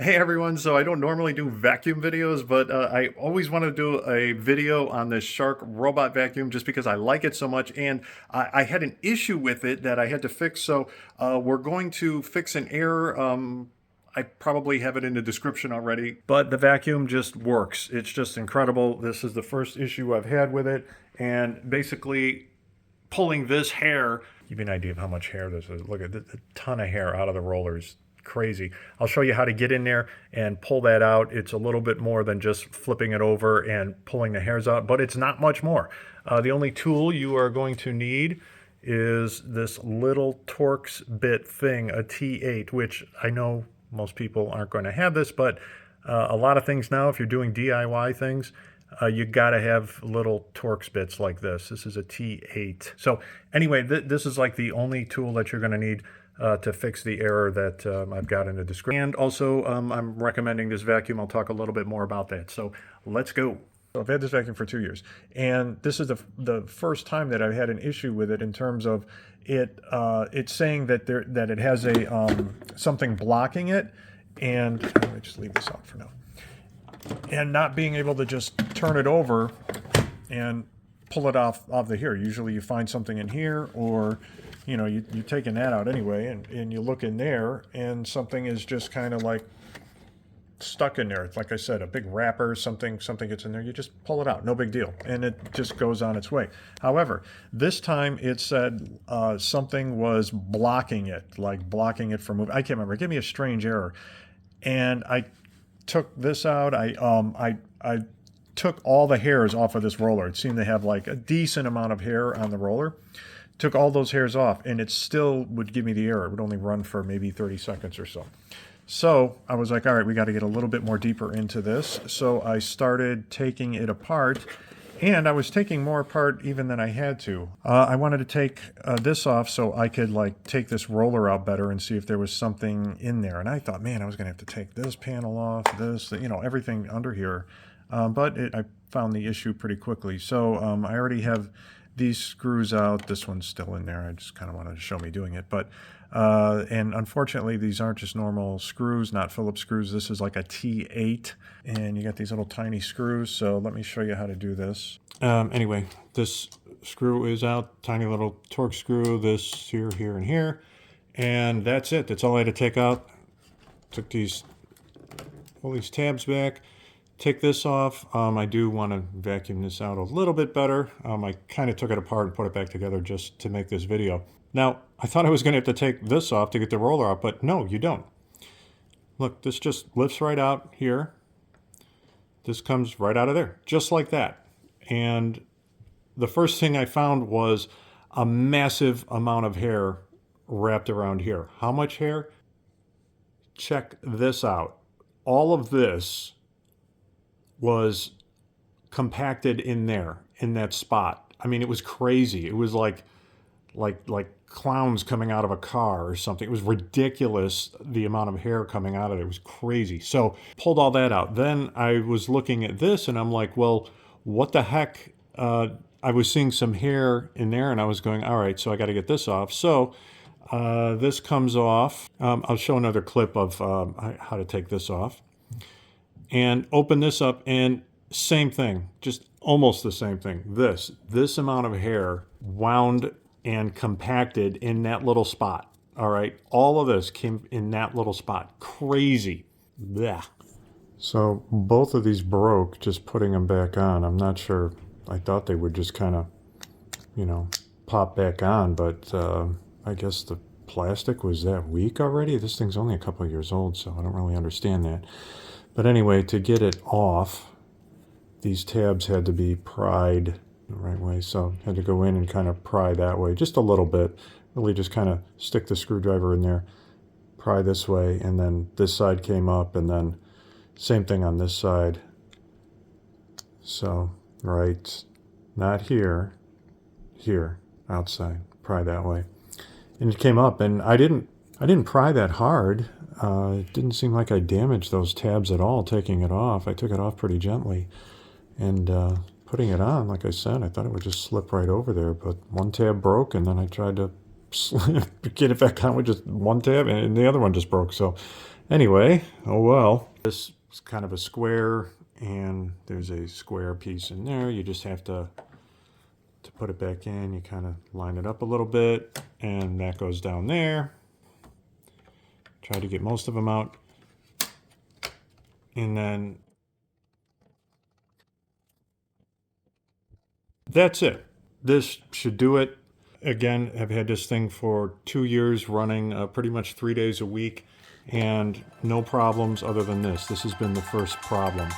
Hey everyone, so I don't normally do vacuum videos, but I always want to do a video on this Shark robot vacuum just because I like it so much, and I had an issue with it that I had to fix, so we're going to fix an error. I probably have it in the description already, but the vacuum just works. It's just incredible. This is the first issue I've had with it, and basically pulling this hair, give you an idea of how much hair this is. Look at a ton of hair out of the rollers. Crazy. I'll show you how to get in there and pull that out. It's a little bit more than just flipping it over and pulling the hairs out, but it's not much more. The only tool you are going to need is this little Torx bit thing, a T8, which I know most people aren't going to have this, but a lot of things now, if you're doing DIY things, you got to have little Torx bits like this. This is a T8. So anyway, this is like the only tool that you're going to need to fix the error that I've got in the description. And also, I'm recommending this vacuum. I'll talk a little bit more about that. So let's go. So I've had this vacuum for 2 years, and this is the first time that I've had an issue with it in terms of it. It's saying that it has a something blocking it, and let me just leave this out for now. And not being able to just turn it over and pull it off the here. Usually you find something in here, or you know, you're taking that out anyway, and you look in there, and something is just kind of like stuck in there. It's like I said, a big wrapper, something gets in there, you just pull it out, no big deal, and it just goes on its way. However, this time it said something was blocking it, like blocking it from moving. I can't remember. It gave me a strange error, and I took this out. I took all the hairs off of this roller. It seemed to have like a decent amount of hair on the roller. Took all those hairs off, and it still would give me the error. It would only run for maybe 30 seconds or so. So I was like, all right, we got to get a little bit more deeper into this. So I started taking it apart, and I was taking more apart even than I had to. I wanted to take this off so I could like take this roller out better and see if there was something in there. And I thought, man, I was going to have to take this panel off, this, you know, everything under here. But I found the issue pretty quickly. So I already have these screws out. This one's still in there. I just kind of wanted to show me doing it. But and unfortunately, these aren't just normal screws, not Phillips screws. This is like a T8, and you got these little tiny screws. So let me show you how to do this. Anyway, this screw is out, tiny little Torx screw, this here, here, and here. And that's it. That's all I had to take out. Took pull these tabs back. Take this off. I do want to vacuum this out a little bit better. I kind of took it apart and put it back together just to make this video. Now, I thought I was going to have to take this off to get the roller out, but no, you don't. Look, this just lifts right out here. This comes right out of there, just like that. And the first thing I found was a massive amount of hair wrapped around here. How much hair? Check this out. All of this was compacted in there, in that spot. I mean, it was crazy. It was like clowns coming out of a car or something. It was ridiculous, the amount of hair coming out of it. It was crazy. So pulled all that out. Then I was looking at this, and I'm like, well, what the heck? I was seeing some hair in there, and I was going, all right, so I got to get this off. So this comes off. I'll show another clip of how to take this off. And open this up, and same thing, just almost the same thing. This amount of hair wound and compacted in that little spot. All right, all of this came in that little spot. Crazy. Blech. So both of these broke just putting them back on. I'm not sure. I thought they would just kind of, you know, pop back on, but I guess the plastic was that weak already. This thing's only a couple of years old, so I don't really understand that. But anyway, to get it off, these tabs had to be pried the right way. So I had to go in and kind of pry that way, just a little bit. Really just kind of stick the screwdriver in there, pry this way, and then this side came up, and then same thing on this side. So, right, not here, here, outside, pry that way. And it came up, and I didn't pry that hard. It didn't seem like I damaged those tabs at all taking it off. I took it off pretty gently. And putting it on, like I said, I thought it would just slip right over there. But one tab broke, and then I tried to get it back on with just one tab, and the other one just broke. So Anyway, oh well. This is kind of a square, and there's a square piece in there. You just have to put it back in, you kind of line it up a little bit, and that goes down there. Try to get most of them out. And then that's it. This should do it. Again, I've had this thing for 2 years running pretty much 3 days a week, and no problems other than this. This has been the first problem.